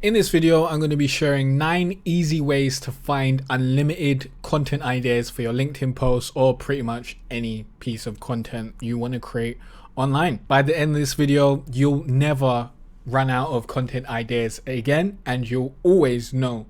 In this video, I'm going to be sharing 9 easy ways to find unlimited content ideas for your LinkedIn posts or pretty much any piece of content you want to create online. By the end of this video, you'll never run out of content ideas again, and you'll always know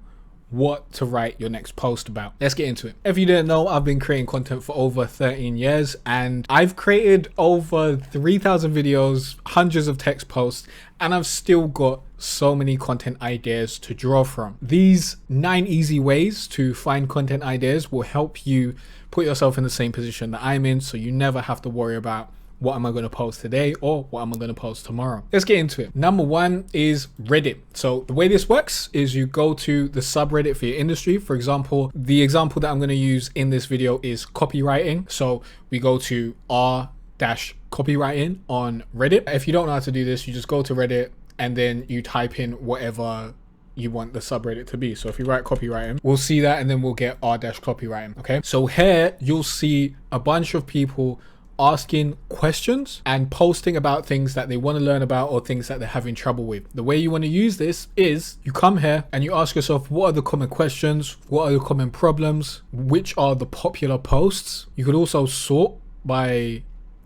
what to write your next post about. Let's get into it. If you didn't know, I've been creating content for over 13 years and I've created over 3,000 videos, hundreds of text posts, and I've still got so many content ideas to draw from. These 9 easy ways to find content ideas will help you put yourself in the same position that I'm in, so you never have to worry about what am I going to post today or what am I going to post tomorrow. Let's get into it. Number 1 is Reddit. So the way this works is you go to the subreddit for your industry. For example, the example that I'm going to use in this video is copywriting. So we go to r-copywriting on Reddit. If you don't know how to do this, you just go to Reddit and then you type in whatever you want the subreddit to be. So if you write copywriting, we'll see that and then we'll get r-copywriting. Okay. So here you'll see a bunch of people asking questions and posting about things that they want to learn about or things that they're having trouble with. The way you want to use this is you come here and you ask yourself, what are the common questions? What are the common problems? Which are the popular posts? You could also sort by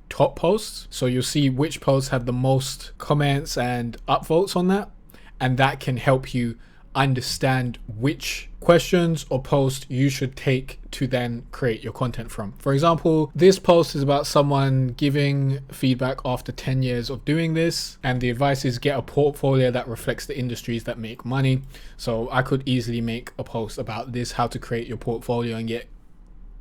top posts. So you'll see which posts have the most comments and upvotes on that. And that can help you understand which questions or posts you should take to then create your content from. For example, this post is about someone giving feedback after 10 years of doing this, and the advice is get a portfolio that reflects the industries that make money. So I could easily make a post about this, how to create your portfolio and get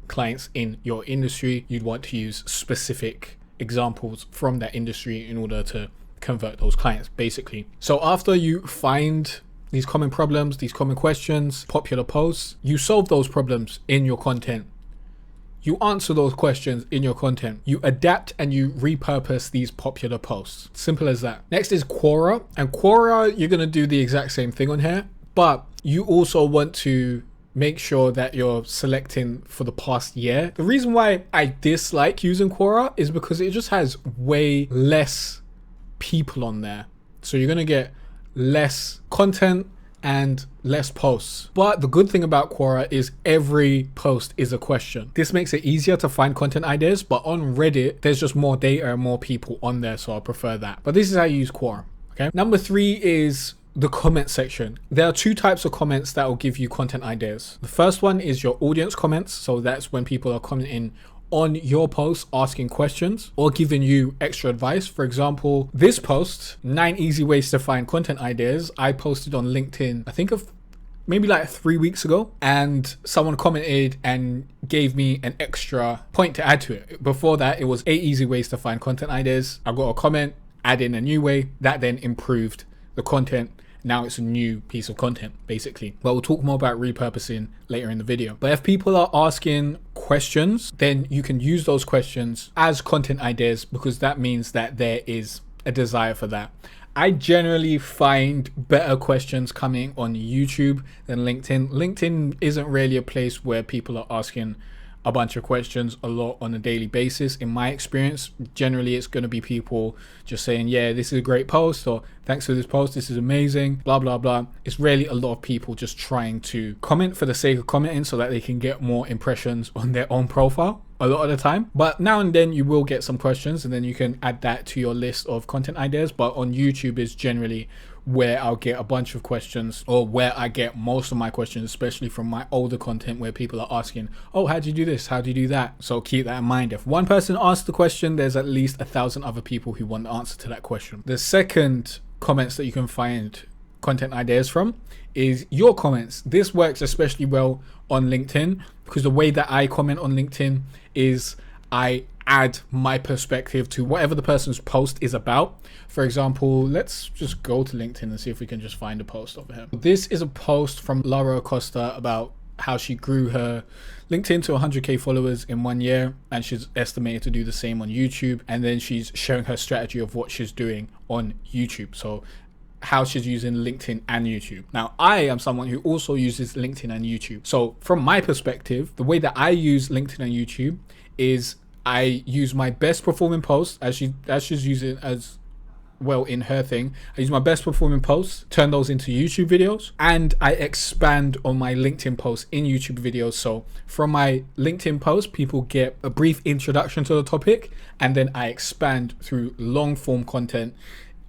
clients in your industry. You'd want to use specific examples from that industry in order to convert those clients, basically. So after you find these common problems, these common questions, popular posts, you solve those problems in your content. You answer those questions in your content. You adapt and you repurpose these popular posts. Simple as that. Next is Quora. And Quora, you're going to do the exact same thing on here, but you also want to make sure that you're selecting for the past year. The reason why I dislike using Quora is because it just has way less people on there. So you're going to get less content and less posts. But the good thing about Quora is every post is a question. This makes it easier to find content ideas, but on Reddit, there's just more data and more people on there, so I prefer that. But this is how you use Quora, okay? Number 3 is the comment section. There are 2 types of comments that will give you content ideas. The first one is your audience comments. So that's when people are commenting on your post, asking questions or giving you extra advice. For example, this post, 9 easy ways to find content ideas, I posted on LinkedIn, I think of maybe like 3 weeks ago, and someone commented and gave me an extra point to add to it. Before that, it was 8 easy ways to find content ideas. I got a comment, add in a new way that then improved the content. Now it's a new piece of content, basically. But we'll talk more about repurposing later in the video. But if people are asking questions, then you can use those questions as content ideas, because that means that there is a desire for that. I generally find better questions coming on YouTube than LinkedIn. LinkedIn isn't really a place where people are asking a bunch of questions a lot on a daily basis. In my experience, generally it's going to be people just saying, yeah, this is a great post, or thanks for this post, this is amazing, blah blah blah. It's really a lot of people just trying to comment for the sake of commenting so that they can get more impressions on their own profile a lot of the time. But now and then you will get some questions and then you can add that to your list of content ideas. But on YouTube is generally where I'll get a bunch of questions, or where I get most of my questions, especially from my older content, where people are asking, oh, how do you do this? How do you do that? So keep that in mind. If one person asks the question, there's at least 1,000 other people who want the answer to that question. The second comments that you can find content ideas from is your comments. This works especially well on LinkedIn, because the way that I comment on LinkedIn is I add my perspective to whatever the person's post is about. For example, let's just go to LinkedIn and see if we can just find a post over here. This is a post from Laura Acosta about how she grew her LinkedIn to 100k followers in 1 year, and she's estimated to do the same on YouTube. And then she's sharing her strategy of what she's doing on YouTube. So how she's using LinkedIn and YouTube. Now, I am someone who also uses LinkedIn and YouTube. So from my perspective, the way that I use LinkedIn and YouTube is I use my best performing post, as she's using as well in her thing. I use my best performing posts, turn those into YouTube videos, and I expand on my LinkedIn posts in YouTube videos. So from my LinkedIn post, people get a brief introduction to the topic, and then I expand through long form content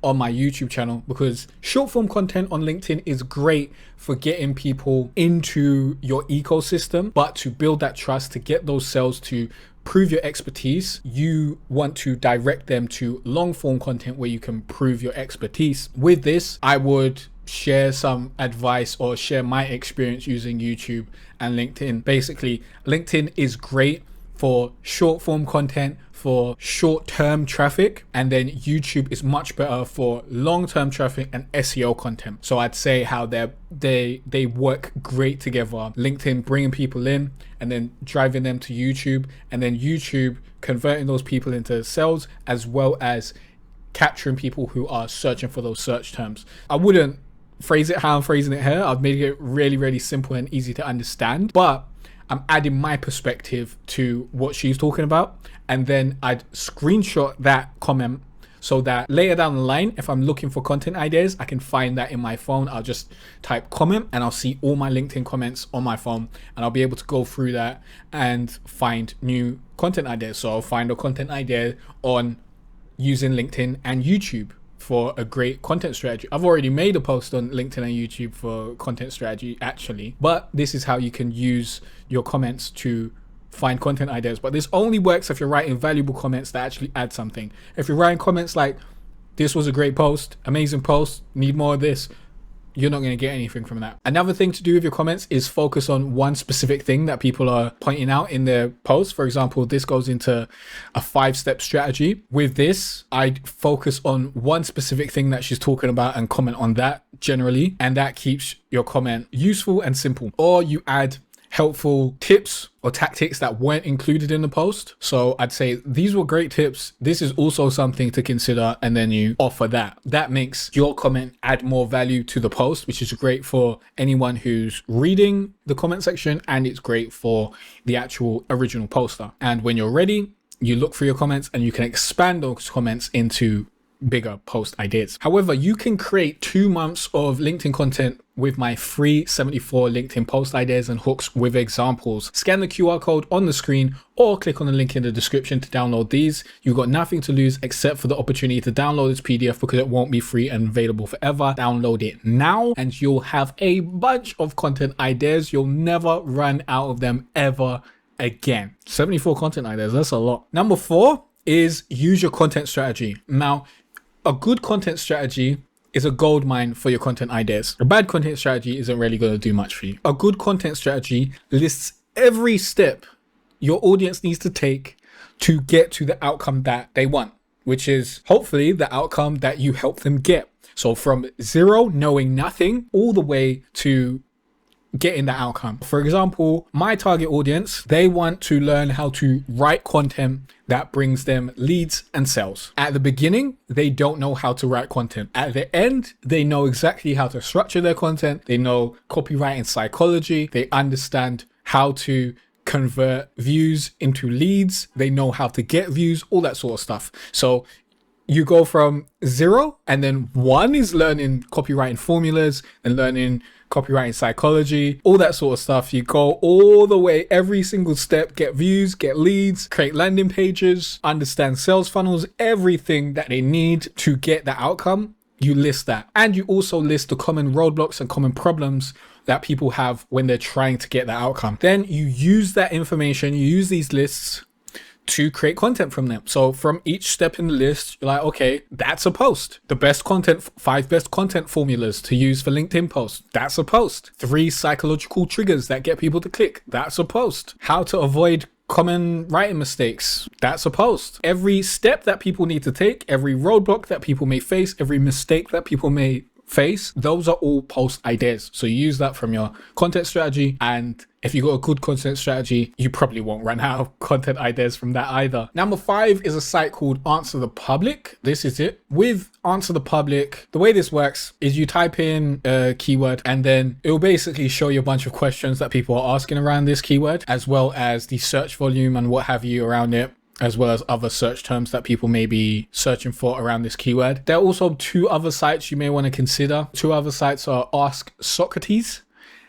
on my YouTube channel, because short form content on LinkedIn is great for getting people into your ecosystem, but to build that trust, to get those sales, to prove your expertise, you want to direct them to long form content where you can prove your expertise. With this, I would share some advice or share my experience using YouTube and LinkedIn. Basically, LinkedIn is great for short form content, for short-term traffic, and then YouTube is much better for long-term traffic and SEO content. So I'd say how they work great together. LinkedIn bringing people in and then driving them to YouTube, and then YouTube converting those people into sales, as well as capturing people who are searching for those search terms. I wouldn't phrase it how I'm phrasing it here. I've made it really, really simple and easy to understand, but I'm adding my perspective to what she's talking about, and then I'd screenshot that comment so that later down the line, if I'm looking for content ideas, I can find that in my phone. I'll just type comment and I'll see all my LinkedIn comments on my phone, and I'll be able to go through that and find new content ideas. So I'll find a content idea on using LinkedIn and YouTube for a great content strategy. I've already made a post on LinkedIn and YouTube for content strategy actually, but this is how you can use your comments to find content ideas. But this only works if you're writing valuable comments that actually add something. If you're writing comments like, this was a great post, amazing post, need more of this, you're not going to get anything from that. Another thing to do with your comments is focus on one specific thing that people are pointing out in their posts. For example, this goes into a 5-step strategy. With this, I'd focus on one specific thing that she's talking about and comment on that generally, and that keeps your comment useful and simple. Or you add helpful tips or tactics that weren't included in the post. So I'd say these were great tips, this is also something to consider, and then you offer that. That makes your comment add more value to the post, which is great for anyone who's reading the comment section, and it's great for the actual original poster. And when you're ready, you look for your comments and you can expand those comments into bigger post ideas. However, you can create 2 months of LinkedIn content with my free 74 LinkedIn post ideas and hooks with examples. Scan the QR code on the screen or click on the link in the description to download these. You've got nothing to lose except for the opportunity to download this PDF, because it won't be free and available forever. Download it now and you'll have a bunch of content ideas. You'll never run out of them ever again. 74 content ideas, that's a lot. Number 4 is use your content strategy. Now, a good content strategy is a gold mine for your content ideas. A bad content strategy isn't really going to do much for you. A good content strategy lists every step your audience needs to take to get to the outcome that they want, which is hopefully the outcome that you help them get. So from zero, knowing nothing, all the way to getting the outcome. For example, my target audience, they want to learn how to write content that brings them leads and sales. At the beginning, they don't know how to write content. At the end, they know exactly how to structure their content. They know copywriting psychology. They understand how to convert views into leads. They know how to get views, all that sort of stuff. So you go from 0, and then 1 is learning copywriting formulas and learning copywriting psychology, all that sort of stuff. You go all the way, every single step, get views, get leads, create landing pages, understand sales funnels, everything that they need to get the outcome. You list that. And you also list the common roadblocks and common problems that people have when they're trying to get the outcome. Then you use that information, you use these lists to create content from them. So from each step in the list, you're like, okay, that's a post. The best content, 5 best content formulas to use for LinkedIn posts. That's a post. 3 psychological triggers that get people to click. That's a post. How to avoid common writing mistakes. That's a post. Every step that people need to take, every roadblock that people may face, every mistake that people may face, those are all post ideas. So you use that from your content strategy, and if you got a good content strategy, you probably won't run out of content ideas from that either. Number 5 is a site called Answer the Public. This is it. With Answer the Public, the way this works is you type in a keyword, and then it will basically show you a bunch of questions that people are asking around this keyword, as well as the search volume and what have you around it. as well as other search terms that people may be searching for around this keyword. There are also 2 other sites you may want to consider. 2 other sites are Ask Socrates.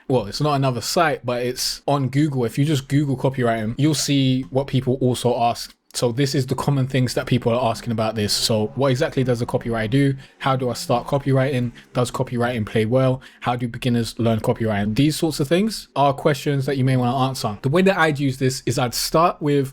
Well, it's not another site, but it's on Google. If you just Google copywriting, you'll see what people also ask. So this is the common things that people are asking about this. So what exactly does a copywriter do? How do I start copywriting? Does copywriting play well? How do beginners learn copywriting? These sorts of things are questions that you may want to answer. The way that I'd use this is I'd start with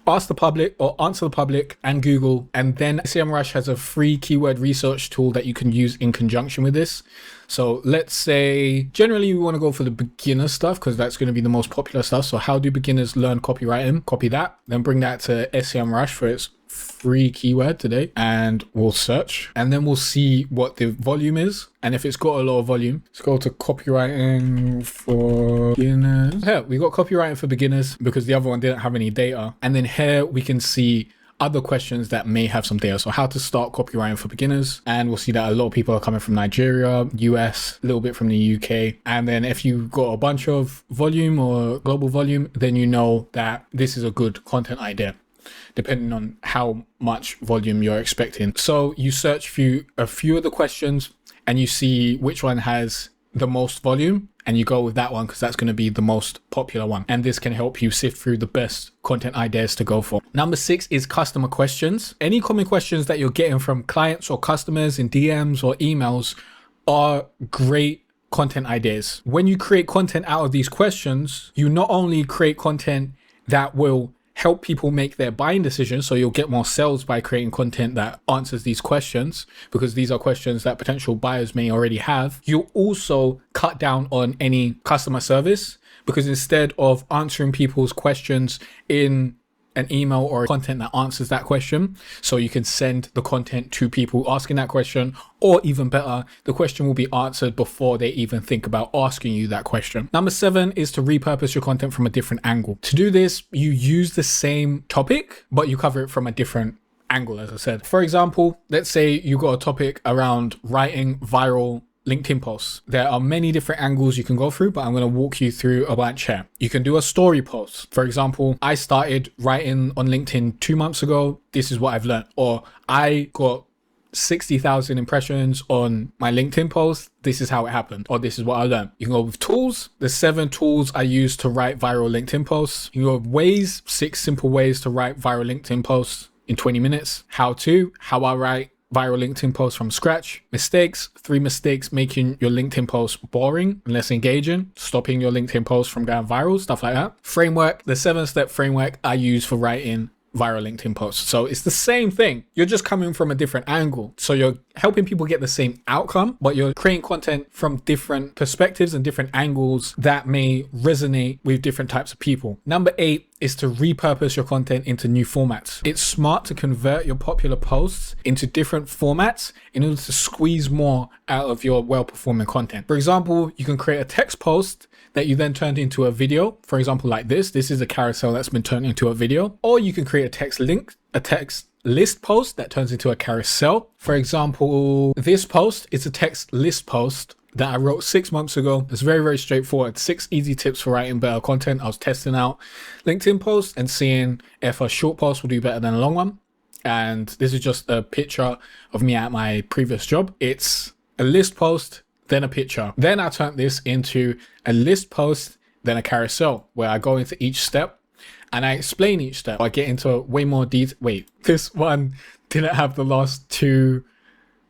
Ask the Public or Answer the Public and Google, and then SEMrush has a free keyword research tool that you can use in conjunction with this. So let's say generally we want to go for the beginner stuff because that's going to be the most popular stuff. So how do beginners learn copywriting? Copy that, then bring that to SEMrush for its free keyword today, and we'll search, and then we'll see what the volume is. And if it's got a lot of volume, let's go to copywriting for beginners. Here we got copywriting for beginners because the other one didn't have any data. And then here we can see other questions that may have some data. So how to start copywriting for beginners. And we'll see that a lot of people are coming from Nigeria, US, a little bit from the UK. And then if you've got a bunch of volume or global volume, then you know that this is a good content idea, depending on how much volume you're expecting. So you search a few of the questions and you see which one has the most volume, and you go with that one because that's going to be the most popular one. And this can help you sift through the best content ideas to go for. Number 6 is customer questions. Any common questions that you're getting from clients or customers in DMs or emails are great content ideas. When you create content out of these questions, you not only create content that will help people make their buying decisions, so you'll get more sales by creating content that answers these questions, because these are questions that potential buyers may already have. You'll also cut down on any customer service, because instead of answering people's questions in an email or content that answers that question, so you can send the content to people asking that question, or even better, the question will be answered before they even think about asking you that question. Number 7 is to repurpose your content from a different angle. To do this, you use the same topic, but you cover it from a different angle, as I said. For example, let's say you got a topic around writing viral LinkedIn posts. There are many different angles you can go through, but I'm going to walk you through a bunch here. You can do a story post. For example, I started writing on LinkedIn 2 months ago. This is what I've learned. Or I got 60,000 impressions on my LinkedIn post. This is how it happened. Or this is what I learned. You can go with tools. The 7 tools I use to write viral LinkedIn posts. You can go with ways, 6 simple ways to write viral LinkedIn posts in 20 minutes. How I write viral LinkedIn posts from scratch. Mistakes, 3 mistakes making your LinkedIn post boring and less engaging, stopping your LinkedIn post from going viral, stuff like that. Framework, the 7-step framework I use for writing viral LinkedIn posts. So it's the same thing. You're just coming from a different angle. So you're helping people get the same outcome, but you're creating content from different perspectives and different angles that may resonate with different types of people. Number 8 is to repurpose your content into new formats. It's smart to convert your popular posts into different formats in order to squeeze more out of your well-performing content. For example, you can create a text post that you then turned into a video. For example, like this is a carousel that's been turned into a video. Or you can create a text list post that turns into a carousel. For example, this post is a text list post that I wrote 6 months ago. It's very, very straightforward. 6 easy tips for writing better content. I was testing out LinkedIn posts and seeing if a short post will do better than a long one. And this is just a picture of me at my previous job. It's a list post, then a picture. Then I turned this into a list post, then a carousel, where I go into each step and I explain each step. I get into way more detail. Wait, this one didn't have the last 2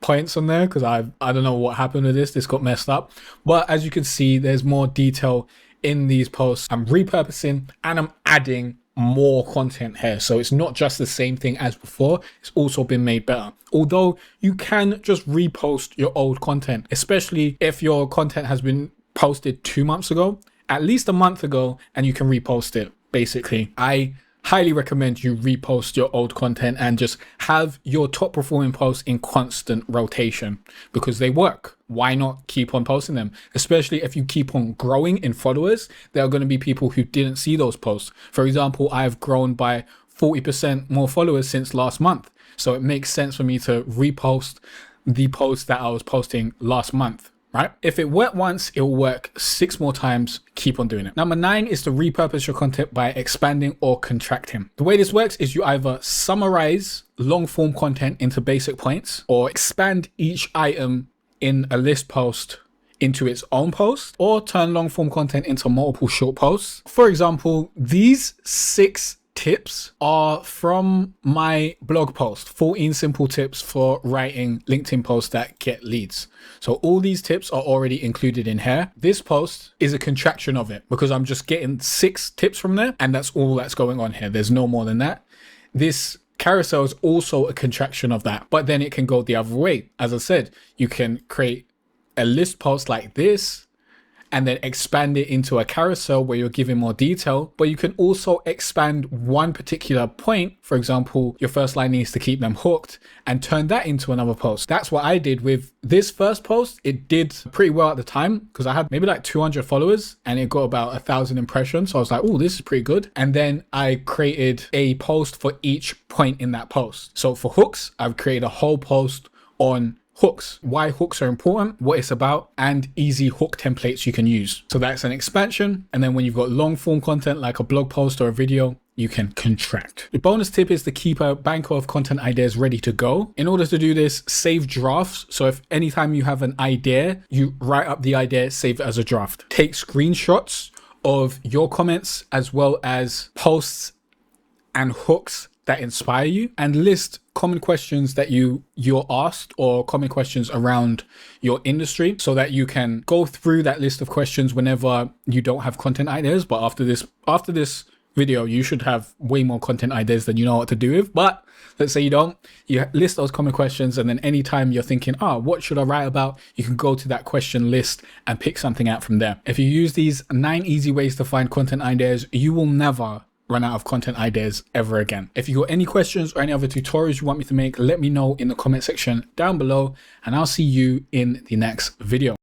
points on there because I don't know what happened with this. This got messed up. But as you can see, there's more detail in these posts. I'm repurposing and I'm adding more content here. So it's not just the same thing as before. It's also been made better. Although you can just repost your old content, especially if your content has been posted 2 months ago, at least a month ago, and you can repost it. Basically, I highly recommend you repost your old content and just have your top performing posts in constant rotation because they work. Why not keep on posting them? Especially if you keep on growing in followers, there are going to be people who didn't see those posts. For example, I've grown by 40% more followers since last month. So it makes sense for me to repost the post that I was posting last month right? If it worked once, it will work 6 more times. Keep on doing it. Number 9 is to repurpose your content by expanding or contracting. The way this works is you either summarize long form content into basic points or expand each item in a list post into its own post, or turn long form content into multiple short posts. For example, these 6 tips are from my blog post, 14 simple tips for writing LinkedIn posts that get leads. So all these tips are already included in here. This post is a contraction of it because I'm just getting 6 tips from there, and that's all that's going on here. There's no more than that. This carousel is also a contraction of that, but then it can go the other way. As I said, you can create a list post like this and then expand it into a carousel where you're giving more detail, but you can also expand one particular point. For example, your first line needs to keep them hooked, and turn that into another post. That's what I did with this first post. It did pretty well at the time because I had maybe like 200 followers and it got about 1,000 impressions. So I was like, oh, this is pretty good. And then I created a post for each point in that post. So for hooks, I've created a whole post on hooks, why hooks are important, what it's about, and easy hook templates you can use. So that's an expansion. And then when you've got long form content like a blog post or a video, you can contract. The bonus tip is to keep a bank of content ideas ready to go. In order to do this, save drafts. So if anytime you have an idea, you write up the idea, save it as a draft. Take screenshots of your comments as well as posts and hooks that inspire you, and list common questions that you're asked or common questions around your industry so that you can go through that list of questions whenever you don't have content ideas. But after this video, you should have way more content ideas than you know what to do with. But let's say you don't, you list those common questions, and then anytime you're thinking, what should I write about? You can go to that question list and pick something out from there. If you use these 9 easy ways to find content ideas, you will never run out of content ideas ever again. If you got any questions or any other tutorials you want me to make, let me know in the comment section down below, and I'll see you in the next video.